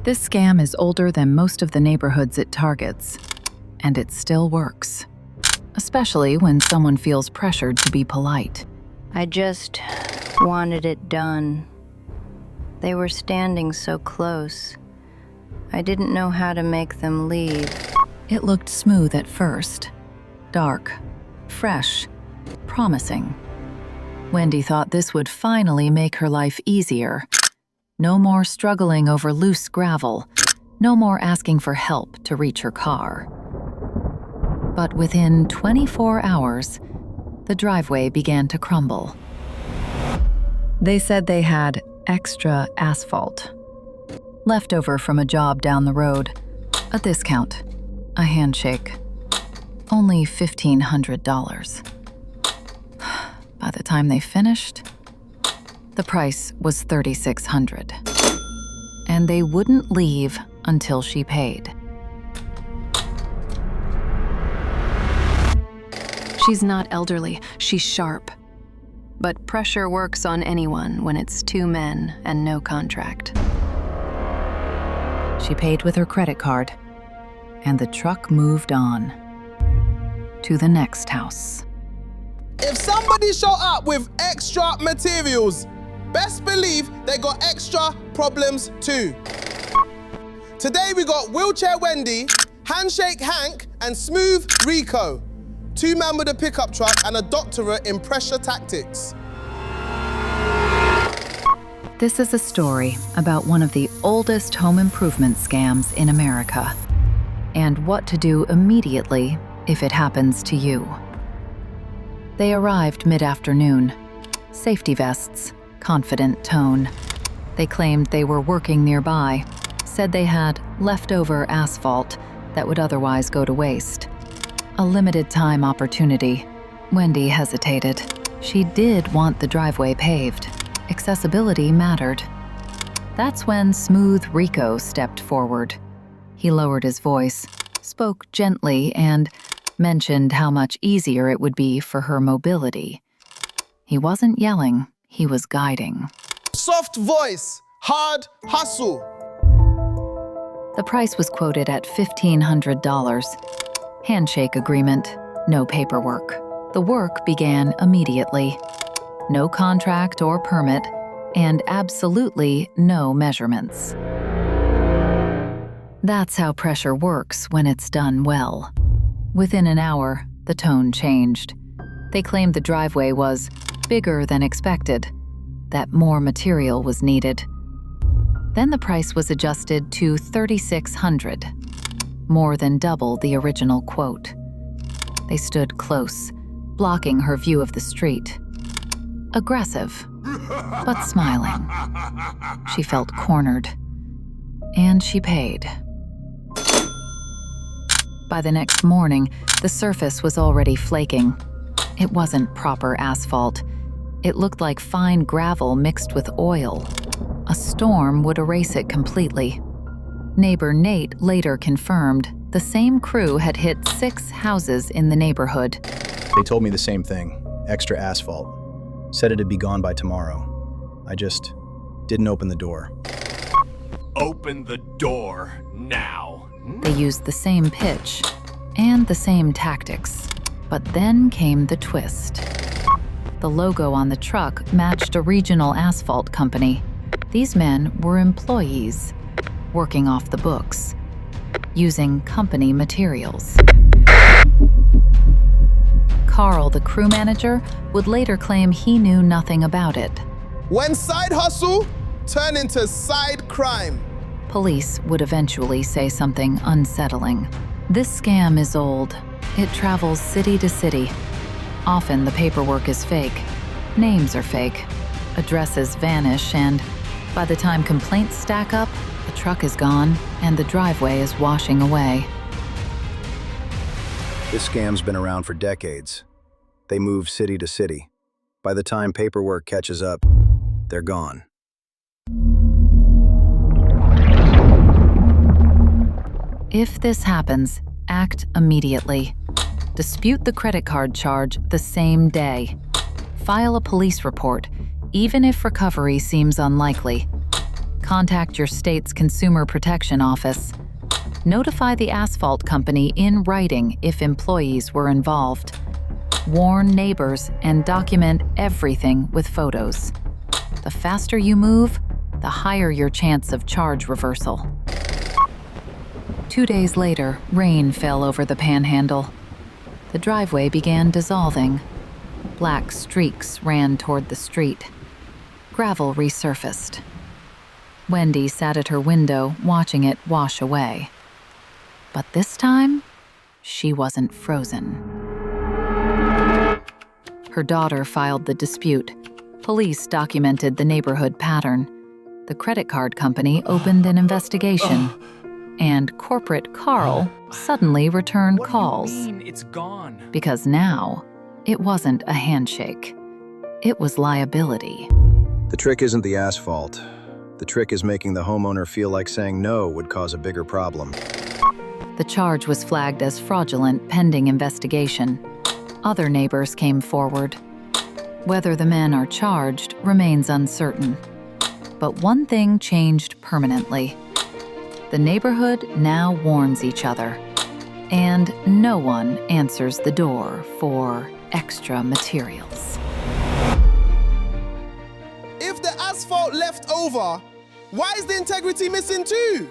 This scam is older than most of the neighborhoods it targets, and it still works, especially when someone feels pressured to be polite. I just wanted it done. They were standing so close. I didn't know how to make them leave. It looked smooth at first, dark, fresh, promising. Wendy thought this would finally make her life easier. No more struggling over loose gravel, no more asking for help to reach her car. But within 24 hours, the driveway began to crumble. They said they had extra asphalt, leftover from a job down the road, a discount, a handshake, only $1,500. By the time they finished, the price was $3,600, and they wouldn't leave until she paid. She's not elderly, she's sharp. But pressure works on anyone when it's two men and no contract. She paid with her credit card, and the truck moved on to the next house. If somebody show up with extra materials, best believe they got extra problems too. Today we got Wheelchair Wendy, Handshake Hank, and Smooth Rico. Two men with a pickup truck and a doctorate in pressure tactics. This is a story about one of the oldest home improvement scams in America, and what to do immediately if it happens to you. They arrived mid-afternoon, safety vests, confident tone. They claimed they were working nearby, said they had leftover asphalt that would otherwise go to waste. A limited-time opportunity. Wendy hesitated. She did want the driveway paved. Accessibility mattered. That's when Smooth Rico stepped forward. He lowered his voice, spoke gently, and mentioned how much easier it would be for her mobility. He wasn't yelling, he was guiding. Soft voice, hard hustle. The price was quoted at $1,500. Handshake agreement, no paperwork. The work began immediately. No contract or permit, and absolutely no measurements. That's how pressure works when it's done well. Within an hour, the tone changed. They claimed the driveway was bigger than expected, that more material was needed. Then the price was adjusted to $3,600, more than double the original quote. They stood close, blocking her view of the street. Aggressive, but smiling. She felt cornered, and she paid. By the next morning, the surface was already flaking. It wasn't proper asphalt. It looked like fine gravel mixed with oil. A storm would erase it completely. Neighbor Nate later confirmed the same crew had hit 6 houses in the neighborhood. They told me the same thing, extra asphalt. Said it'd be gone by tomorrow. I just didn't open the door. Open the door now. They used the same pitch and the same tactics. But then came the twist. The logo on the truck matched a regional asphalt company. These men were employees, working off the books, using company materials. Carl, the crew manager, would later claim he knew nothing about it. When side hustle turned into side crime. Police would eventually say something unsettling. This scam is old. It travels city to city. Often the paperwork is fake, names are fake, addresses vanish, and by the time complaints stack up, the truck is gone and the driveway is washing away. This scam's been around for decades. They move city to city. By the time paperwork catches up, they're gone. If this happens, act immediately. Dispute the credit card charge the same day. File a police report, even if recovery seems unlikely. contact your state's Consumer Protection Office. Notify the asphalt company in writing if employees were involved. Warn neighbors and document everything with photos. The faster you move, the higher your chance of charge reversal. 2 days later, rain fell over the Panhandle. The driveway began dissolving. Black streaks ran toward the street. Gravel resurfaced. Wendy sat at her window, watching it wash away. But this time, she wasn't frozen. Her daughter filed the dispute. Police documented the neighborhood pattern. The credit card company opened an investigation. And corporate Carl suddenly returned calls. What do you mean it's gone? Because now, it wasn't a handshake. It was liability. The trick isn't the asphalt. The trick is making the homeowner feel like saying no would cause a bigger problem. The charge was flagged as fraudulent pending investigation. Other neighbors came forward. Whether the men are charged remains uncertain. But one thing changed permanently. The neighborhood now warns each other, and no one answers the door for extra materials. If the asphalt left over, why is the integrity missing too?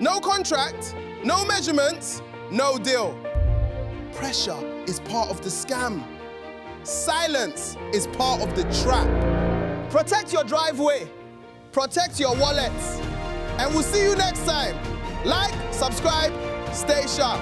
No contract, no measurements, no deal. Pressure is part of the scam. Silence is part of the trap. Protect your driveway. Protect your wallets. And we'll see you next time. Like, subscribe, stay sharp.